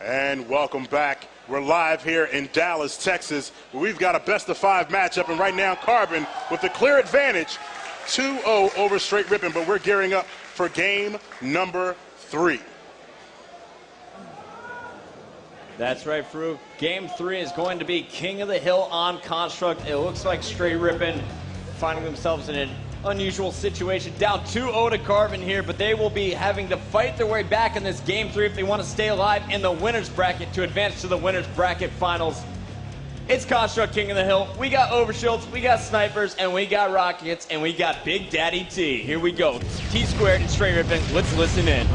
And welcome back. We're live here in Dallas, Texas, where we've got a best-of-5 matchup, and right now Carbon with the clear advantage, 2-0 over Str8 Rippin, but we're gearing up for game number 3. That's right, Farouk. Game 3 is going to be King of the Hill on Construct. It looks like Str8 Rippin finding themselves in an unusual situation. Down 2-0 to Carbon here, but they will be having to fight their way back in this Game 3 if they want to stay alive in the winner's bracket to advance to the winner's bracket finals. It's Construct King of the Hill. We got overshields, we got snipers, and we got rockets, and we got Big Daddy T. Here we go. T-squared and Str8 Rippin. Let's listen in.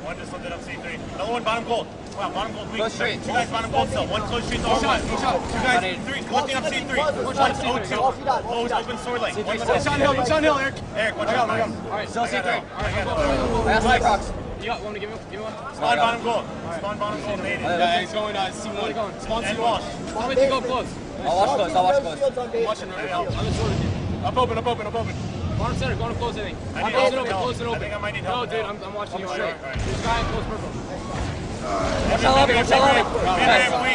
One just lifted up C3. Another one bottom gold. Wow, bottom gold weak. Two guys bottom gold cell. One close street. Two guys. Three. Lifting up C3. One's O2. O's open sword lane. One's on hill, Eric. Eric, watch out. Alright, still C3. Alright, rocks. You want me to give me one? Spawn bottom gold. Spawn bottom gold. Made it. Yeah, he's going C1. Spawn C1. Spawn with you go close. I'll watch close. I'm watching right now. Up open. Bottom center, going to close, I think. Close it open. I think I might need help. No, dude, I'm watching you straight. This guy close purple. Watch out,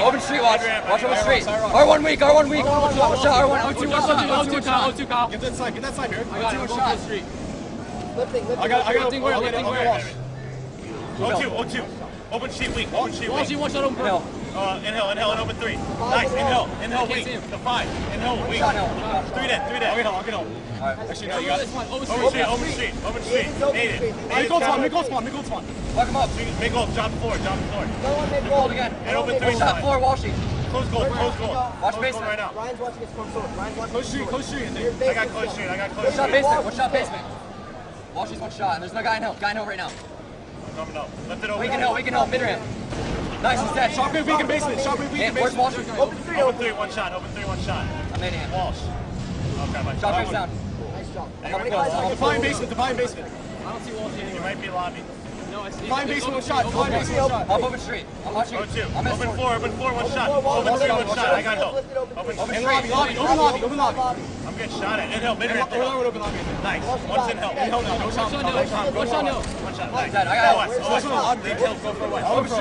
open street, watch open street. R1 weak. Watch out, R1, O2, Kyle. Get that side here. I got it, shot. Street. I got lifting where? O2. Open sheet weak. One shot open purple. Inhale, and open 3. Nice, inhale, weak. The 5. Inhale, weak. 3 dead. I'll get help. Actually, no, you got it. Open street. Made it. Make gold spawn. Lock him up. Make gold, drop forward. No one make gold again. And open 3. Shot 4, Walshy. Close gold. Watch basement right now. Ryan's watching his front sword. Close street. I got close street. One shot basement. Walshy's one shot, and there's no guy in hill. Right now. Coming up. Lift it over. We can help. Mid ramp. Nice, he's dead. Shockwave weak in basement. Where's Walshy? Open 3, one shot. I'm in here. Walsh. Okay, my Shockwave's down. Nice jump. Define basement. I don't see Walsh anywhere. You might be lobby. No, I see. Define basement, one shot. Up open street. I'm watching. Open 4, one shot. Open 3, one shot. I got help. Open lobby. I'm getting shot at. Inhale, mid ramp. Nice. One's in help. One shot. Nice.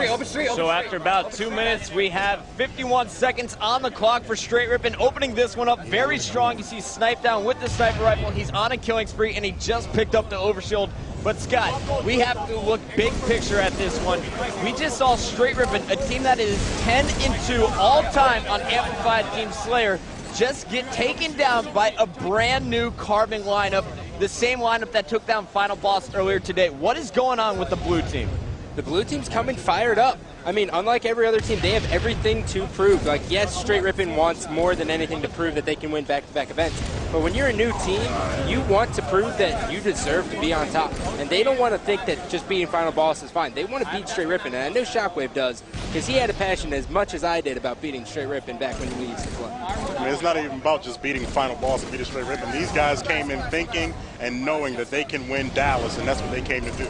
Open street. So after about 2 minutes, we have 51 seconds on the clock for Str8 Rippin, opening this one up very strong. You see Snipe down with the sniper rifle. He's on a killing spree, and he just picked up the overshield. But Scott, we have to look big picture at this one. We just saw Str8 Rippin, a team that is 10-2 all time on Amplified Team Slayer, just get taken down by a brand new Carbon lineup, the same lineup that took down Final Boss earlier today. What is going on with the blue team? The blue team's coming fired up. I mean, unlike every other team, they have everything to prove. Like, yes, Str8 Rippin wants more than anything to prove that they can win back-to-back events. But when you're a new team, you want to prove that you deserve to be on top. And they don't want to think that just beating Final Boss is fine. They want to beat Str8 Rippin, and I know Shockwave does, because he had a passion as much as I did about beating Str8 Rippin back when we used to play. I mean, it's not even about just beating Final Boss and beating Str8 Rippin. These guys came in thinking and knowing that they can win Dallas, and that's what they came to do.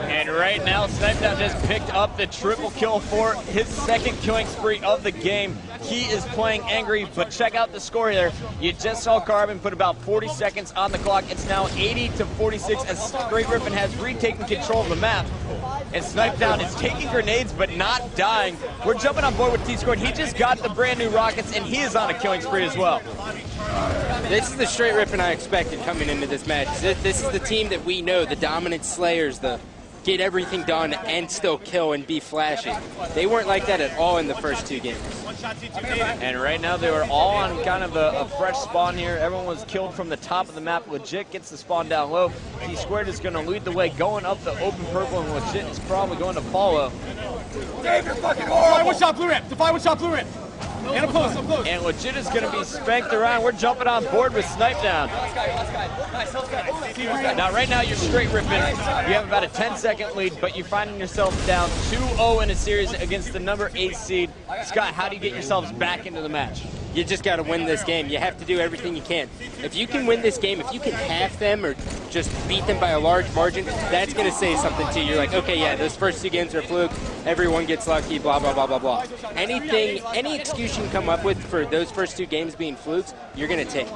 And right now, Snipedown just picked up the triple kill for his second killing spree of the game. He is playing angry, but check out the score there. You just saw Carbon put about 40 seconds on the clock. It's now 80-46 as Str8 Rippin has retaken control of the map. And Snipedown is taking grenades but not dying. We're jumping on board with T-Squared. He just got the brand new rockets, and he is on a killing spree as well. This is the Str8 Rippin I expected coming into this match. This is the team that we know, the dominant slayers, the get everything done and still kill and be flashy. They weren't like that at all in the first 2 games. And right now they were all on kind of a fresh spawn here. Everyone was killed from the top of the map. Legit gets the spawn down low. T-Squared is going to lead the way going up the open purple, and Legit is probably going to follow. Dave, you're fucking horrible. One shot blue ramp. Define one shot blue ramp. And up close. And Legit is going to be spanked around. We're jumping on board with Snipedown. Now, right now, you're Str8 Rippin. You have about a 10-second lead, but you're finding yourself down 2-0 in a series against the number 8 seed. Scott, how do you get yourselves back into the match? You just got to win this game. You have to do everything you can. If you can win this game, if you can half them or just beat them by a large margin, that's going to say something to you. You're like, okay, yeah, those first 2 games are a fluke. Everyone gets lucky, blah, blah, blah, blah, blah. Any excuse you can come up with for those first 2 games being flukes, you're going to take.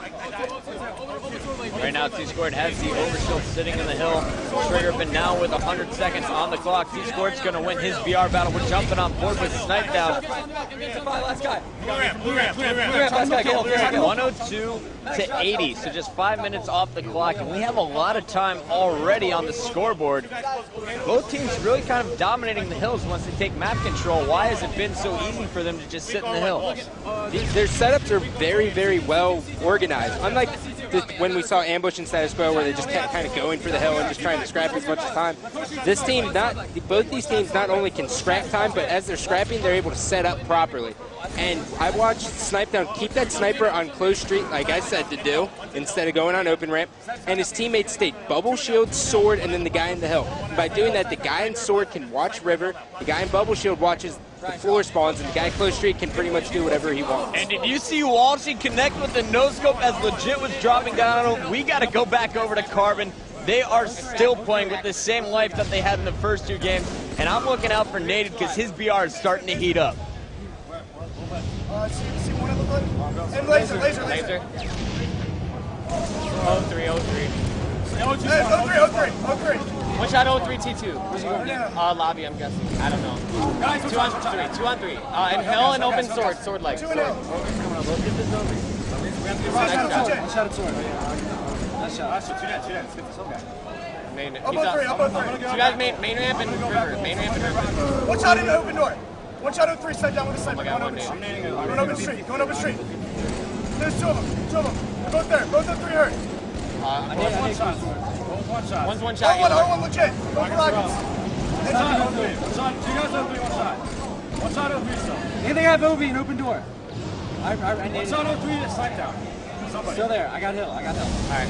Right now, T-Squared has the overshield sitting in the hill. Str8 Rippin now with 100 seconds on the clock. T-Squared's going to win his VR battle. We're jumping on board with Snipe down. Last guy. Blue ramp. Last guy, get him. 102 to 80, so just 5 minutes off the clock, and we have a lot of time already on the scoreboard. Both teams really kind of dominating the hills once they take map control. Why has it been so easy for them to just sit in the hills? Their setups are very, very well organized. Unlike when we saw ambush and status quo, where they just kept kind of going for the hill and just trying to scrap as much as time. This team, both these teams, not only can scrap time, but as they're scrapping, they're able to set up properly. And I watched Snipe down keep that sniper on closed street, like I said to do, instead of going on open ramp. And his teammates stayed bubble shield, sword, and then the guy in the hill. And by doing that, the guy in sword can watch river, the guy in bubble shield watches the floor spawns, and the guy close street can pretty much do whatever he wants. And did you see Walshy connect with the no-scope as Legit was dropping down on him? We got to go back over to Carbon. They are still playing with the same life that they had in the first two games. And I'm looking out for Naded because his BR is starting to heat up. See one of the and laser. 03. Oh, 03. One shot 03 T2. Where's he going? Lobby, I'm guessing. I don't know. Guys, 2 on 3. And hell and open sword leg. One shot at sword. Nice shot. Two net. Let's get this guy. Main, Up on 3. you guys main ramp and river. Main ramp and river. One shot in the open door. One shot on 3, side down with a sniper. Okay, Going open street. Going open street. There's two of them. They're both there. Both on 3 hurt. One shot. One's one shot. One legit. Go for rockets. One shot, 03. Two guys 03, one shot. One shot 03 still. Anything have OB an open door? I One shot 03 to snipe down. Somebody. Still there. I got hill. All right.